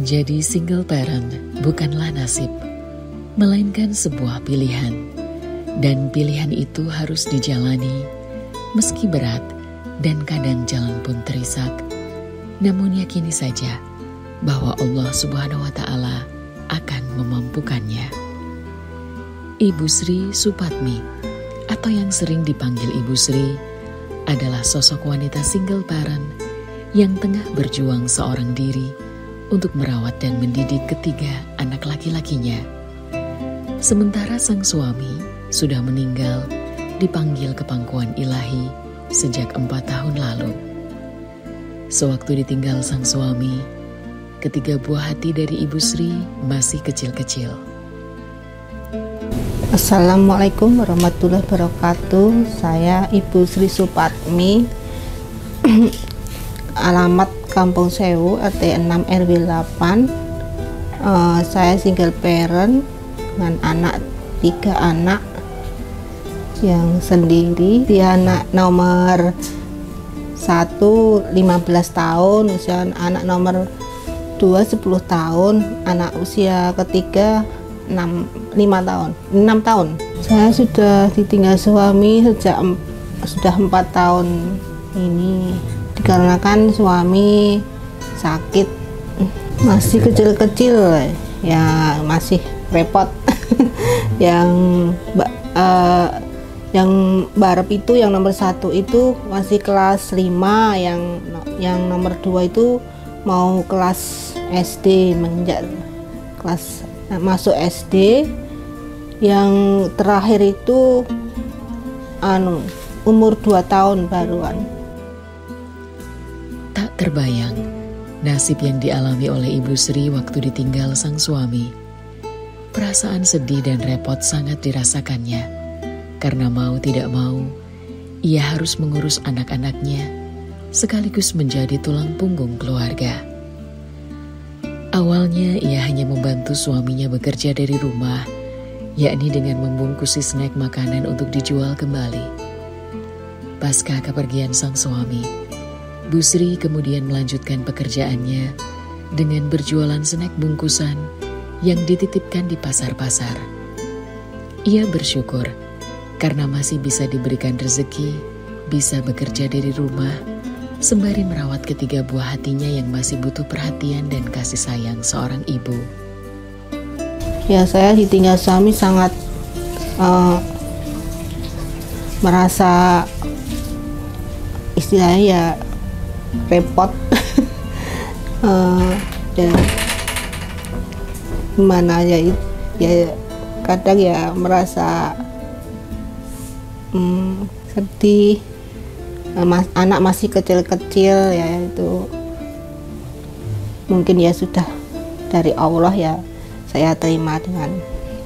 Menjadi single parent bukanlah nasib, melainkan sebuah pilihan. Dan pilihan itu harus dijalani, meski berat dan kadang jalan pun terisak. Namun yakini saja bahwa Allah Subhanahu wa Ta'ala akan memampukannya. Ibu Sri Supatmi, atau yang sering dipanggil Ibu Sri, adalah sosok wanita single parent yang tengah berjuang seorang diri untuk merawat dan mendidik ketiga anak laki-lakinya. Sementara sang suami sudah meninggal dipanggil ke pangkuan ilahi sejak 4 tahun lalu. Sewaktu ditinggal sang suami, ketiga buah hati dari Ibu Sri masih kecil-kecil. Assalamualaikum warahmatullahi wabarakatuh. Saya Ibu Sri Supatmi, alamat Kampung Sewu, RT 6 RW 8. Saya single parent dengan anak 3 anak yang sendiri. Dia anak nomor 1 15 tahun, usia anak nomor 2 10 tahun, anak usia ketiga 6 tahun. Saya sudah ditinggal suami sejak sudah 4 tahun ini, dikarenakan suami sakit, masih kecil-kecil ya, masih repot. yang barep itu, yang nomor 1 itu masih kelas 5, yang nomor 2 itu mau kelas SD, menginjak kelas masuk SD. Yang terakhir itu umur 2 tahun baruan. Tak terbayang nasib yang dialami oleh Ibu Sri waktu ditinggal sang suami. Perasaan sedih dan repot sangat dirasakannya, karena mau tidak mau, ia harus mengurus anak-anaknya, sekaligus menjadi tulang punggung keluarga. Awalnya ia hanya membantu suaminya bekerja dari rumah, yakni dengan membungkusi snack makanan untuk dijual kembali. Pasca kepergian sang suami, Bu Sri kemudian melanjutkan pekerjaannya dengan berjualan snack bungkusan yang dititipkan di pasar-pasar. Ia bersyukur karena masih bisa diberikan rezeki, bisa bekerja dari rumah, sembari merawat ketiga buah hatinya yang masih butuh perhatian dan kasih sayang seorang ibu. Ya, saya ditinggal suami sangat merasa istilahnya ya repot. Dan gimana ya kadang ya merasa sedih. Anak masih kecil-kecil ya, itu mungkin ya sudah dari Allah ya, saya terima dengan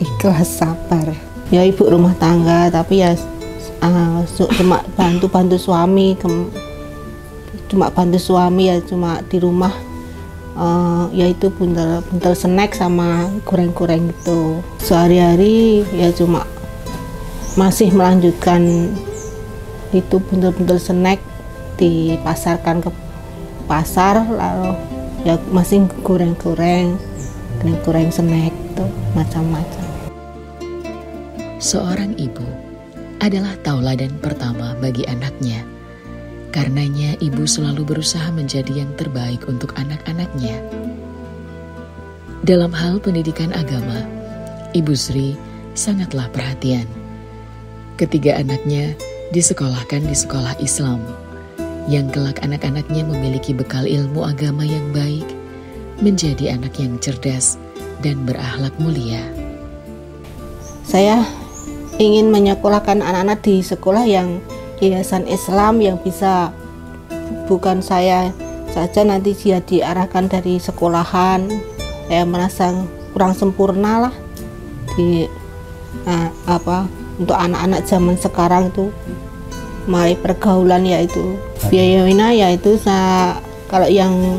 ikhlas sabar. Ya ibu rumah tangga, tapi ya cuma bantu suami, ya cuma di rumah, yaitu buntel snack sama goreng-goreng gitu. Sehari-hari ya cuma masih melanjutkan itu buntel-buntel snack, dipasarkan ke pasar, lalu ya masih goreng-goreng snack itu macam-macam. Seorang ibu adalah tauladan pertama bagi anaknya. Karenanya ibu selalu berusaha menjadi yang terbaik untuk anak-anaknya. Dalam hal pendidikan agama, Ibu Sri sangatlah perhatian. Ketiga anaknya disekolahkan di sekolah Islam, yang kelak anak-anaknya memiliki bekal ilmu agama yang baik, menjadi anak yang cerdas dan berakhlak mulia. Saya ingin menyekolahkan anak-anak di sekolah yang yayasan Islam, yang bisa bukan saya saja nanti dia diarahkan dari sekolahan. Saya merasa kurang sempurna lah untuk anak-anak zaman sekarang itu, mulai pergaulan yaitu biayanya, yaitu kalau yang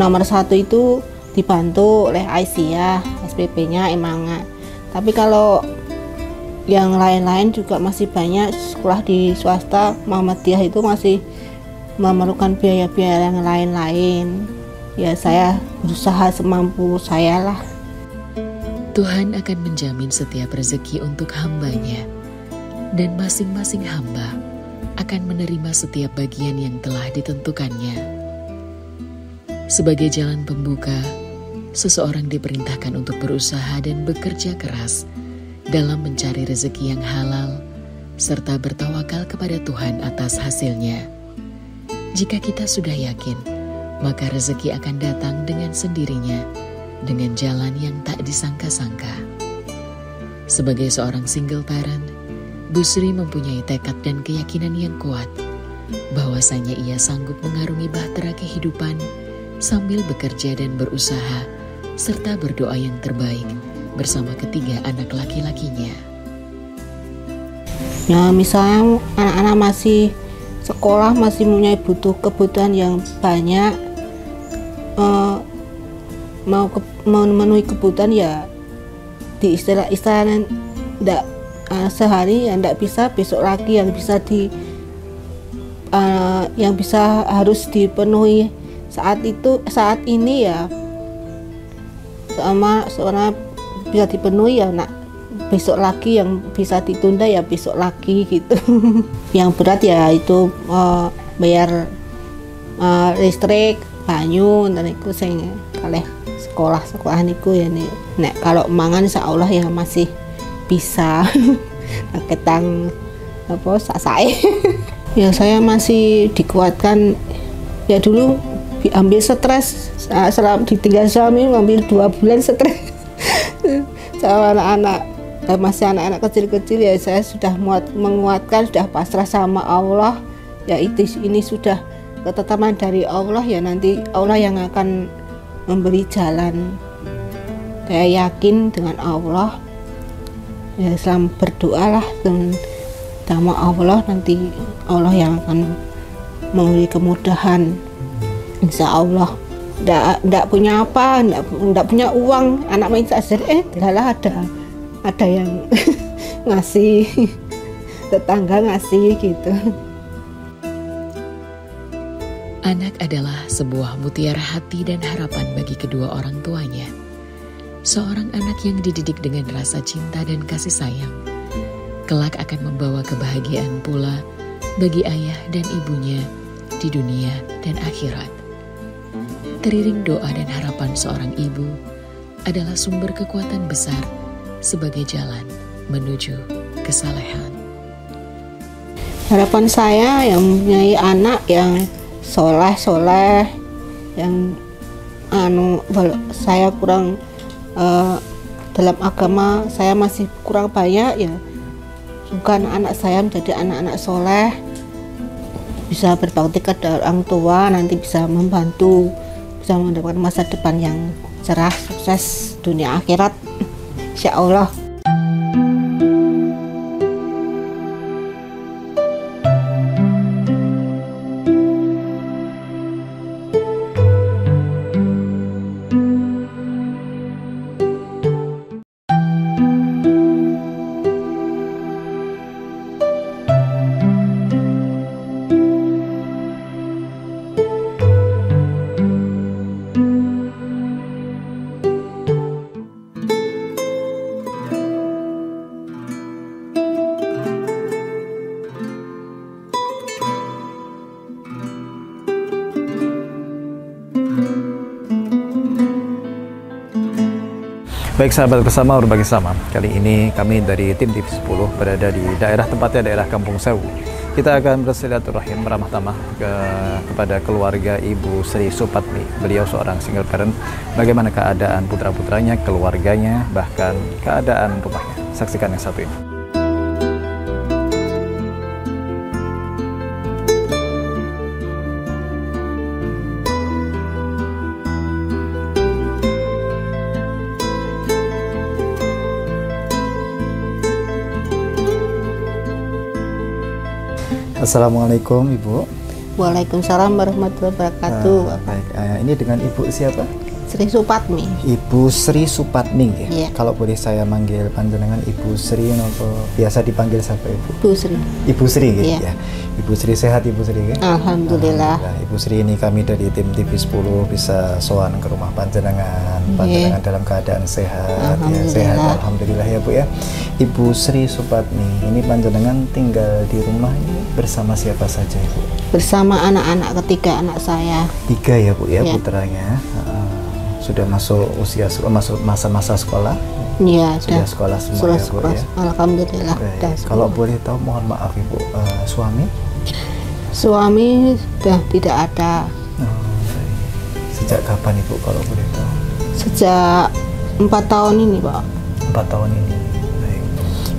nomor 1 itu dibantu oleh Aisyah, SPP-nya Emangat. Tapi kalau yang lain-lain juga masih banyak sekolah di swasta Muhammadiyah itu masih memerlukan biaya-biaya yang lain-lain. Ya saya berusaha semampu saya lah. Tuhan akan menjamin setiap rezeki untuk hamba-Nya, dan masing-masing hamba akan menerima setiap bagian yang telah ditentukannya. Sebagai jalan pembuka, seseorang diperintahkan untuk berusaha dan bekerja keras dalam mencari rezeki yang halal, serta bertawakal kepada Tuhan atas hasilnya. Jika kita sudah yakin, maka rezeki akan datang dengan sendirinya, dengan jalan yang tak disangka-sangka. Sebagai seorang single parent, Bu Sri mempunyai tekad dan keyakinan yang kuat bahwasanya ia sanggup mengarungi bahtera kehidupan sambil bekerja dan berusaha, serta berdoa yang terbaik bersama ketiga anak laki-lakinya. Ya misalnya anak-anak masih sekolah, masih mempunyai kebutuhan yang banyak, mau memenuhi kebutuhan ya di istilah ndak sehari ya ndak bisa, besok lagi yang bisa yang bisa harus dipenuhi saat ini ya sama seorang bisa dipenuhi ya nak, besok lagi yang bisa ditunda ya besok lagi gitu. Yang berat ya itu bayar listrik, banyu, dan itu sing kalih sekolah niku ya nek kalau mangan insyaallah ya masih bisa ketang apa sasae. Ya saya masih dikuatkan ya, dulu ambil stres selama ditinggal suami, ambil 2 bulan stres sama anak-anak, masih anak-anak kecil-kecil ya saya sudah menguatkan, sudah pasrah sama Allah ya, ini sudah ketetapan dari Allah ya, nanti Allah yang akan memberi jalan. Saya yakin dengan Allah ya, selalu berdoalah sama Allah, nanti Allah yang akan memberi kemudahan insya Allah. Ndak punya apa, ndak punya uang, anak main saja adalah ada yang ngasih, tetangga ngasih gitu. Anak adalah sebuah mutiara hati dan harapan bagi kedua orang tuanya. Seorang anak yang dididik dengan rasa cinta dan kasih sayang, kelak akan membawa kebahagiaan pula bagi ayah dan ibunya di dunia dan akhirat. Teriring doa dan harapan seorang ibu adalah sumber kekuatan besar sebagai jalan menuju kesalehan. Harapan saya yang mempunyai anak yang soleh, yang saya kurang dalam agama saya masih kurang banyak ya, bukan anak saya menjadi anak-anak soleh, bisa berbakti kepada orang tua, nanti bisa membantu, bisa mendapatkan masa depan yang cerah, sukses dunia akhirat insya Allah. Baik sahabat bersama berbagi sama, kali ini kami dari tim TV10 berada di daerah tempatnya daerah Kampung Sewu. Kita akan bersilaturahim ramah tamah kepada keluarga Ibu Sri Supatmi. Beliau seorang single parent. Bagaimana keadaan putra-putranya, keluarganya, bahkan keadaan rumahnya. Saksikan yang satu ini. Assalamualaikum Ibu. Waalaikumsalam warahmatullahi wabarakatuh. Baik, ini dengan Ibu siapa? Sri Supatmi. Ibu Sri Supatmi ya. Iya. Kalau boleh saya manggil panjenengan Ibu Sri nopo biasa dipanggil siapa Ibu? Ibu Sri. Ibu Sri gitu Iya. ya. Ibu Sri sehat Ibu Sri ya? Alhamdulillah. Ibu Sri ini kami dari tim TV 10 bisa sowan ke rumah panjenengan. Panjenengan dalam keadaan sehat ya. Sehat alhamdulillah ya Bu ya. Ibu Sri Supatmi ini panjenengan tinggal di rumah ini bersama siapa saja Ibu? Bersama anak-anak ketiga anak saya. 3 ya Bu ya, Iya. putranya. Sudah masuk usia masuk masa-masa sekolah. Iya, Sudah sekolah semua sudah ya Bu sekolah. ya. Alhamdulillah. Baik. Udah Kalau sekolah. boleh tahu mohon maaf Ibu, suami? Suami sudah tidak ada Baik. Sejak kapan Ibu kalau boleh tahu? sejak 4 tahun ini, Pak. 4 tahun ini. Baik.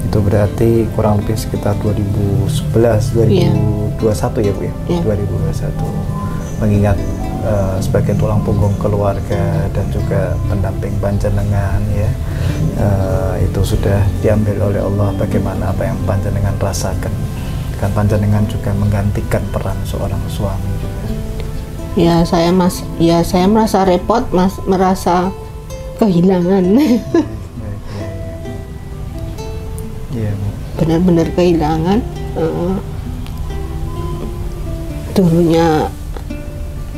Itu berarti kurang lebih sekitar 2011, 2021 ya Bu ya? Iya. 2021. Mengingat sebagai tulang punggung keluarga dan juga pendamping panjenengan ya, itu sudah diambil oleh Allah. Bagaimana apa yang panjenengan rasakan, kan panjenengan juga menggantikan peran seorang suami juga. Ya saya merasa repot, merasa kehilangan. Iya Bu. Benar-benar kehilangan. Dulunya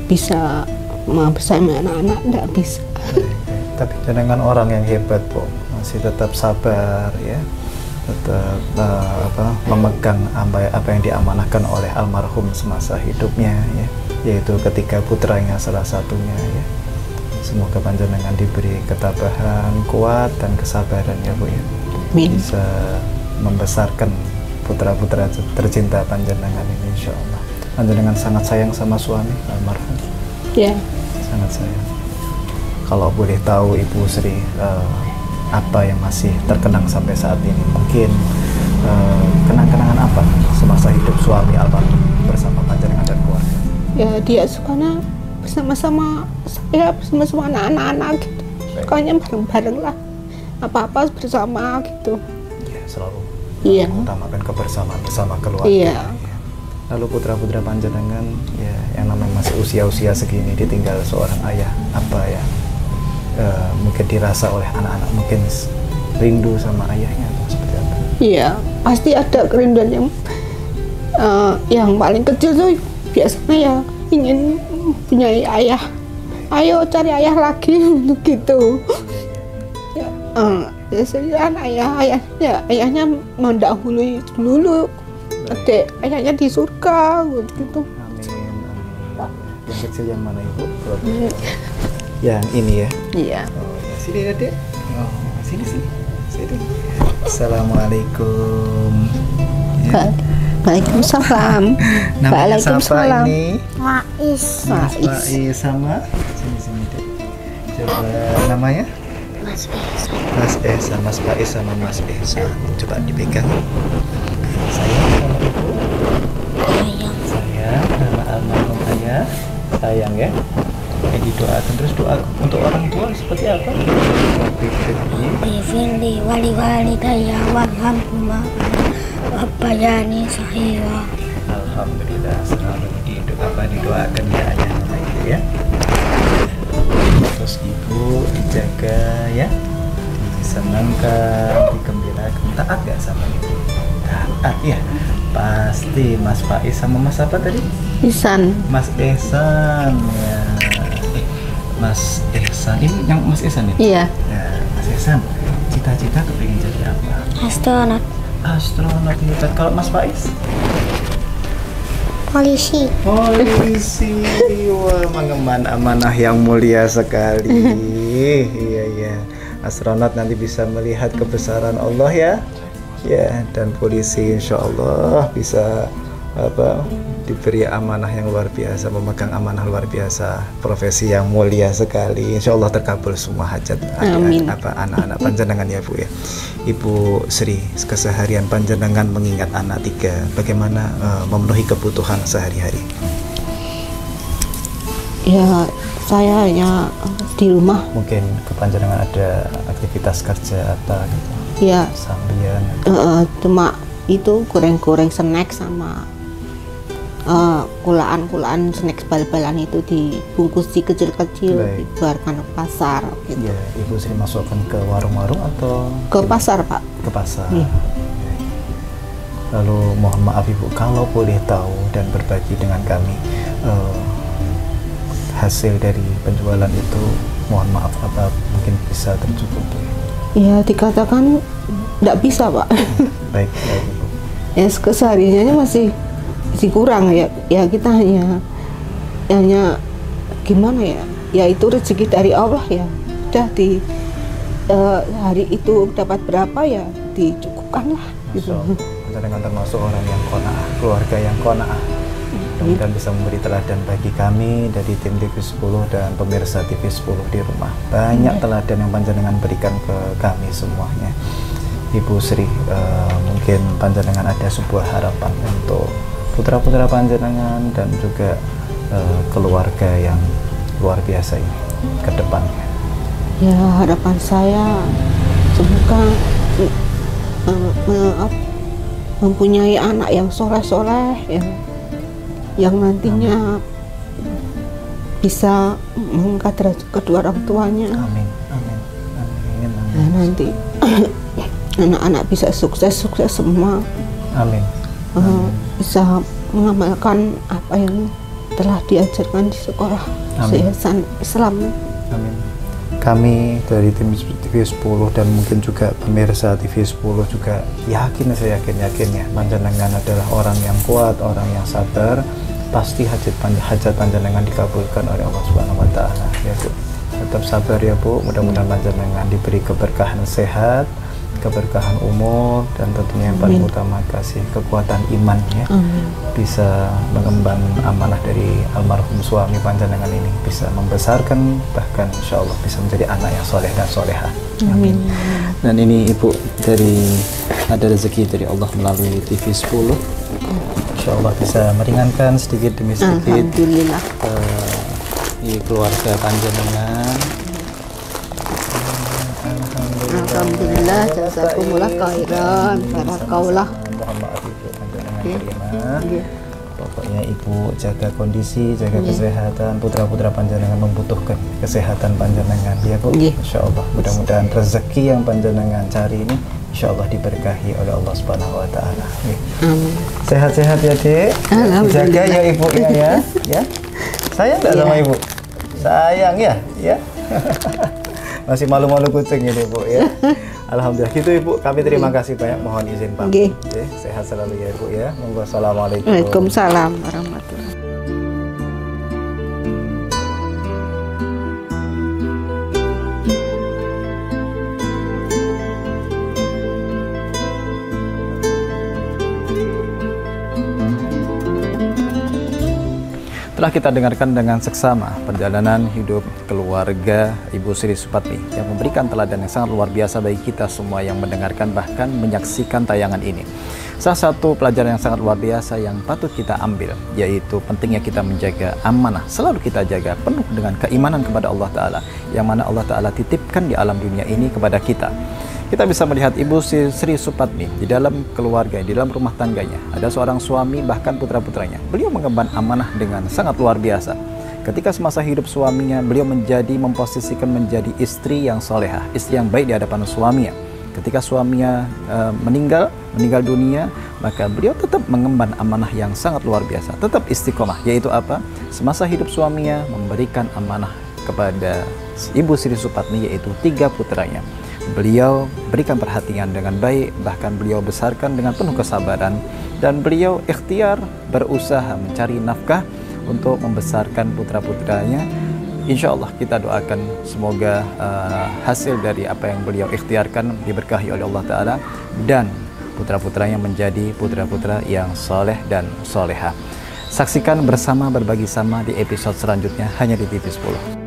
bisa bersama anak-anak, tidak bisa. Tapi jenengan orang yang hebat Bu, masih tetap sabar ya, tetap memegang apa yang diamanahkan oleh almarhum semasa hidupnya ya, yaitu ketika putranya salah satunya ya. Semoga panjenengan diberi ketabahan kuat dan kesabaran ya Bu ya. Amin. Bisa membesarkan putra-putra tercinta panjenengan ini insya Allah. Panjenengan sangat sayang sama suami almarhum. Ya. Sangat sayang. Kalau boleh tahu Ibu Sri, apa yang masih terkenang sampai saat ini? Mungkin kenang-kenangan apa semasa hidup suami almarhum bersama panjenengan dan keluarga? Ya dia sukanya bersama-sama saya, bersama-sama anak-anak gitu. Sukanya bareng-bareng lah. Apa-apa bersama gitu. Ya, selalu Iya. mengutamakan kebersamaan bersama keluarga. Iya. Lalu putra-putra panjenengan ya yang namanya masih usia-usia segini ditinggal seorang ayah, apa ya mungkin dirasa oleh anak-anak, mungkin rindu sama ayahnya atau seperti apa? Iya, pasti ada kerinduan yang paling kecil tuh biasanya ya ingin punya ayah. Ayo cari ayah lagi gitu. Ya, biasanya kan ayahnya mendahului dulu. Adik ayahnya di surga gitu. Amin. Yang kecil yang mana Ibu? Yang ini ya? Iya. Oh, ya. Sini Adik. Oh, sini. Assalamualaikum. Ya. Waalaikumsalam. Namanya siapa ini? Faiz. Faiz sama? Sini Dek. Coba namanya? Mas Ehsan, Mas Faiz sama Mas Ehsan. Coba dipegang. Sayang sama Ibu? Sayang sama almarhum ayah. Sayang ya. Didoakan terus doa untuk orang tua seperti apa? Bifirli wali walidayya warhamhuma rabbayani shaghira. Alhamdulillah selalu didoakan ya ayah itu ya. Terus Ibu dijaga ya, disenangkan, digembirakan. Taat gak sama Ibu? Taat ya. Pasti Mas Faiz sama Mas apa tadi? Ihsan. Mas Ehsan ya. Mas Ehsan ini yang Mas Ehsan itu? Iya. Ya, Mas Ehsan cita-cita kepingin jadi apa? Astronot. Astronot hebat. Kalau Mas Faiz? Polisi. Polisi. Wah, mengemban amanah yang mulia sekali. Iya. Astronot nanti bisa melihat kebesaran Allah ya. Ya, dan polisi insya Allah bisa diberi amanah yang luar biasa, memegang amanah luar biasa, profesi yang mulia sekali. Insya Allah terkabul semua hajat anak-anak panjenengan ya Bu ya. Ibu Sri, keseharian panjenengan mengingat anak 3, bagaimana memenuhi kebutuhan sehari-hari? Ya saya hanya di rumah. Mungkin kepanjenengan ada aktivitas kerja apa gitu? Ya. Sambian. Cuma itu goreng-goreng snack sama kulaan snack bal-balan itu dibungkus di kecil-kecil, Baik. dibuarkan ke pasar gitu. Ya, Ibu sering masukkan ke warung-warung atau Ke pasar, Pak. ke pasar? Iya. Lalu mohon maaf Ibu, kalau boleh tahu dan berbagi dengan kami hasil dari penjualan itu, mohon maaf apa mungkin bisa tercukupi? Ya dikatakan tidak bisa, Pak. Baik, baik Ibu. Ya kesehariannya masih kurang ya. Ya kita hanya gimana ya? Ya itu rezeki dari Allah ya. Udah di hari itu dapat berapa ya dicukupkan lah gitu. Dengan termasuk orang yang qanaah, keluarga yang qanaah. Mudah-mudahan bisa memberi teladan bagi kami dari tim TV10 dan pemirsa TV10 di rumah. Banyak teladan yang panjenengan berikan ke kami semuanya. Ibu Sri, mungkin panjenengan ada sebuah harapan untuk putra-putra panjenengan dan juga keluarga yang luar biasa ini ke depannya. Ya harapan saya semoga mempunyai anak yang soleh-soleh yang nantinya bisa mengangkat derajat kedua orang tuanya. Amin, amin, amin, amin. Nah, nanti anak-anak bisa sukses semua. Amin. Bisa mengamalkan apa yang telah diajarkan di sekolah Yayasan Islam. Amin. Kami dari tim TV10 dan mungkin juga pemirsa TV10 juga saya yakin ya panjenengan adalah orang yang kuat, orang yang sabar, pasti hajat panjenengan dikabulkan oleh Allah Subhanahu wa taala ya Bu. Tetap sabar ya Bu, mudah-mudahan panjenengan diberi keberkahan sehat, keberkahan umur, dan tentunya yang paling utama kasih kekuatan iman ya. Bisa mengemban amanah dari almarhum suami panjenengan ini, bisa membesarkan, bahkan insya Allah bisa menjadi anak yang soleh dan soleha. Amin. Dan ini Ibu, dari ada rezeki dari Allah melalui TV10, insya Allah bisa meringankan sedikit demi sedikit Alhamdulillah. Di keluarga panjenengan. Alhamdulillah, jazakumullah khairan, barakallah. Mohon maaf Ibu, panjenengan terima. Pokoknya Ibu jaga kondisi, jaga kesehatan, putra-putra panjenengan membutuhkan kesehatan panjenengan ya Bu. Insya Allah, mudah-mudahan rezeki yang panjenengan cari ini insya Allah diberkahi oleh Allah Subhanahu wa taala. Sehat-sehat ya Dek. Jaga ya Ibu ya. Ya. Sayang nggak sama Ibu? Sayang ya, ya. Masih malu-malu kucing ini Bu ya. Alhamdulillah gitu Ibu, kami terima kasih banyak, mohon izin pamit. Sehat selalu ya Ibu ya. Monggo, assalamualaikum. Waalaikumsalam warahmatullahi. Telah kita dengarkan dengan seksama perjalanan hidup keluarga Ibu Sri Supatmi yang memberikan teladan yang sangat luar biasa bagi kita semua yang mendengarkan bahkan menyaksikan tayangan ini. Salah satu pelajaran yang sangat luar biasa yang patut kita ambil, yaitu pentingnya kita menjaga amanah. Selalu kita jaga penuh dengan keimanan kepada Allah Ta'ala, yang mana Allah Ta'ala titipkan di alam dunia ini kepada kita. Kita bisa melihat Ibu Sri Supatmi di dalam keluarga, di dalam rumah tangganya. Ada seorang suami, bahkan putra-putranya. Beliau mengemban amanah dengan sangat luar biasa. Ketika semasa hidup suaminya, beliau memposisikan menjadi istri yang solehah, istri yang baik di hadapan suaminya. Ketika suaminya meninggal dunia, maka beliau tetap mengemban amanah yang sangat luar biasa, tetap istiqomah, yaitu apa? Semasa hidup suaminya memberikan amanah kepada Ibu Sri Supatmi, yaitu 3 putranya. Beliau berikan perhatian dengan baik, bahkan beliau besarkan dengan penuh kesabaran, dan beliau ikhtiar berusaha mencari nafkah untuk membesarkan putra-putranya. Insya Allah kita doakan semoga hasil dari apa yang beliau ikhtiarkan diberkahi oleh Allah Ta'ala, dan putra-putranya menjadi putra-putra yang soleh dan soleha. Saksikan bersama, berbagi sama di episode selanjutnya hanya di TV10.